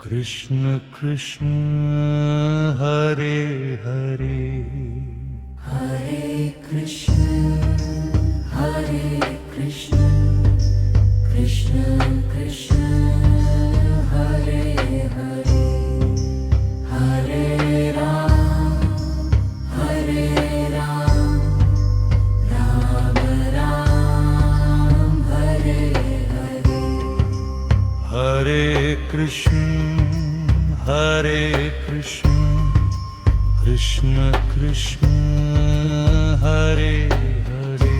Krishna Krishna Hare Hare Hare Krishna Krishna Krishna Hare Hare Hare Ram Ram Ram Hare Hare Hare Krishna Krishna Krishna Hare Hare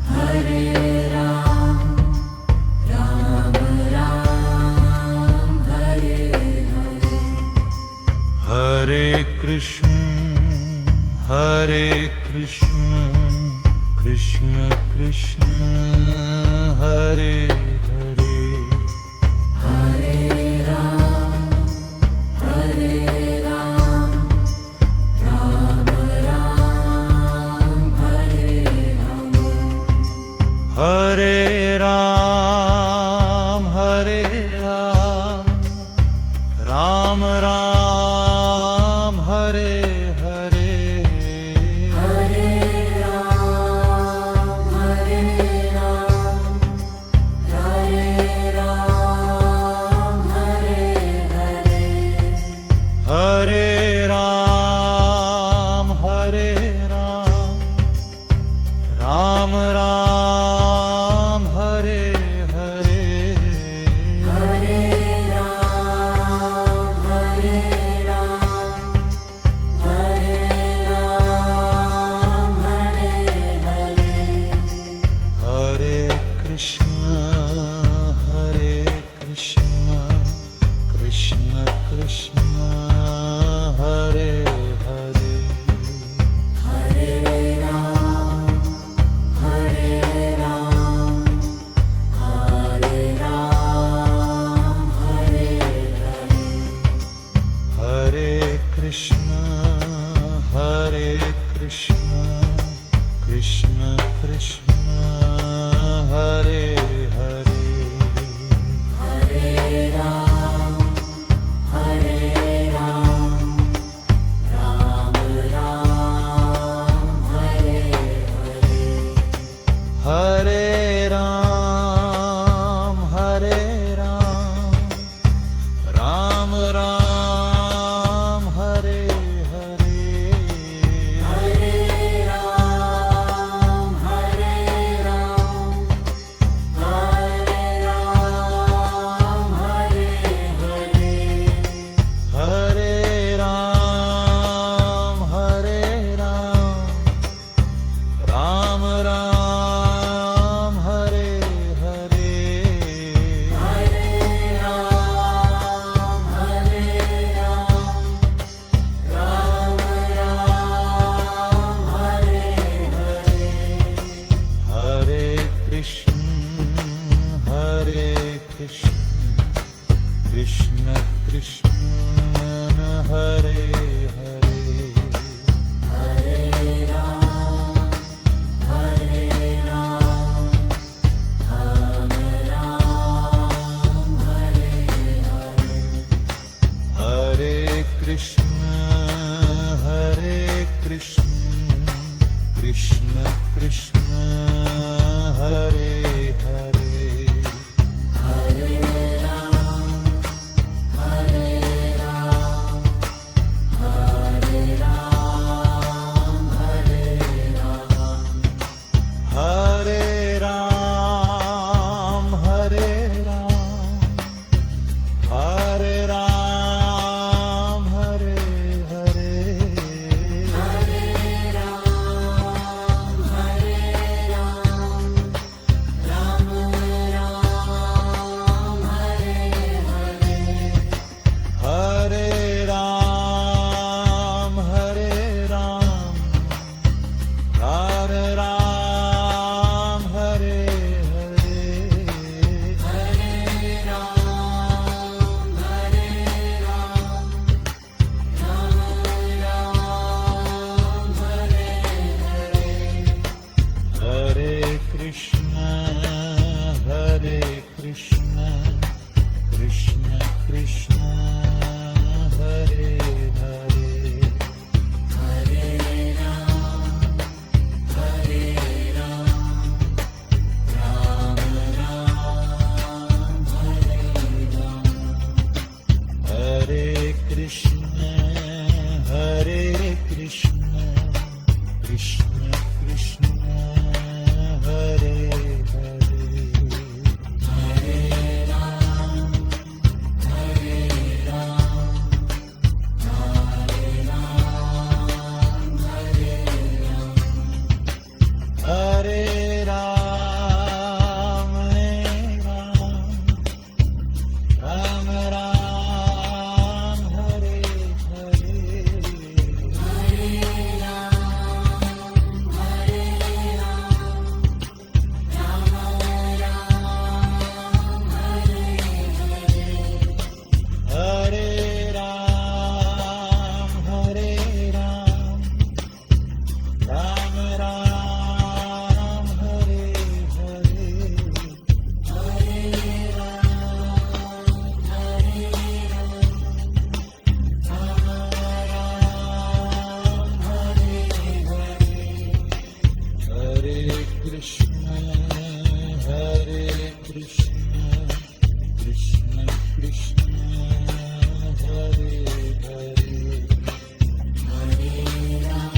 Hare Ram Ram Ram Hare Hare Hare Krishna Krishna Krishna Hare Hare Hare Ram Ram Ram Hare Hare Hare Ram Ram Ram Hare Hare Hare Ram Hare Hare Hare Ram Ram Ram Hare Hare Hare Ram Hare Ram Hare Hare Hare Krishna Krishna Krishna Hare Hare Hare Ram Hare Ram Hare Hare Hare Krishna Krishna Krishna Hare Hare Hare Ram Ram Ram Hare Hare Hare Ram Ram Ram Hare Hare Hare Ram Hare Ram Hare Hare Hare Ram Ram Ram Hare Hare Hare Ram Ram Ram Hare Hare Hare Krishna Krishna Krishna Hare Hare Hare Ram Ram Ram Hare Hare Hare Krishna Krishna Krishna Hare Hare Hare Ram Krishna Krishna Krishna Hare Hare Hare Ram, Hare Ram, Ram Ram, Hare Ram. Hare Krishna Krishna Krishna Hare Hare Hare Ram, Hare Ram, Hare Ram, Hare Ram. Hare Ram, Ram Ram, Hare Hare. Hare Ram, Hare Ram, Ram Ram, Hare Hare. Hare Ram, Hare Ram, Ram Ram, Hare Hare. Hare Ram, Hare Ram, Ram Ram, Hare Hare. Hare Krishna Krishna Krishna Hare Hare. Hare Ram,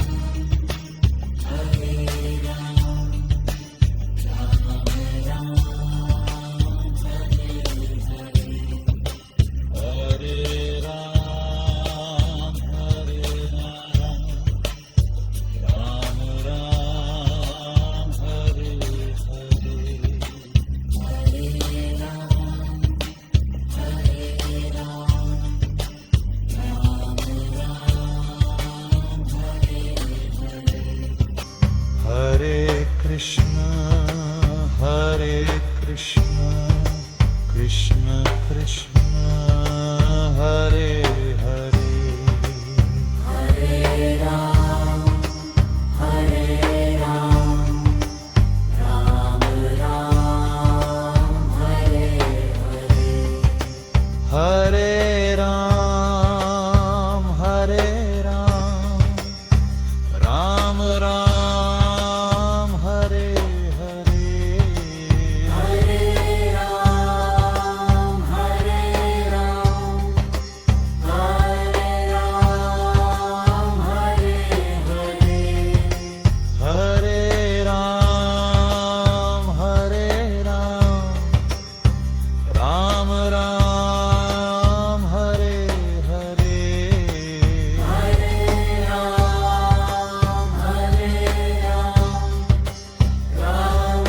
Hare Ram, Ram Ram, Hare Hare. Hare Ram, Hare Ram, Ram Ram, Hare Hare. Hare Ram, Hare Ram, Ram Ram, Hare Hare. Hare Krishna Krishna Krishna Hare Hare. Hare Ram, Hare Ram, Ram Ram, Hare Hare. Hare Ram, Hare Ram, Ram Ram, Hare Hare. Hare Ram, Hare Ram, Hare Ram, Hare Hare. Hare Ram, Hare Ram, Ram Ram, Hare Hare. Hare Ram, Hare Ram, Ram Ram,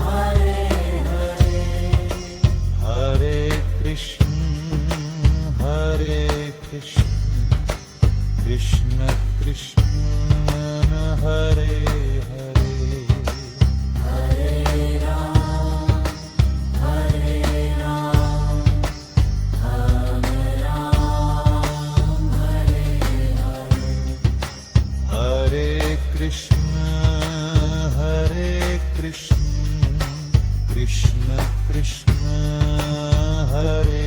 Hare Hare. Hare Krishna Krishna Krishna Hare Hare. Hare Ram, Hare Ram, Ram Ram, Hare Hare. Hare Krishna Krishna Krishna Hare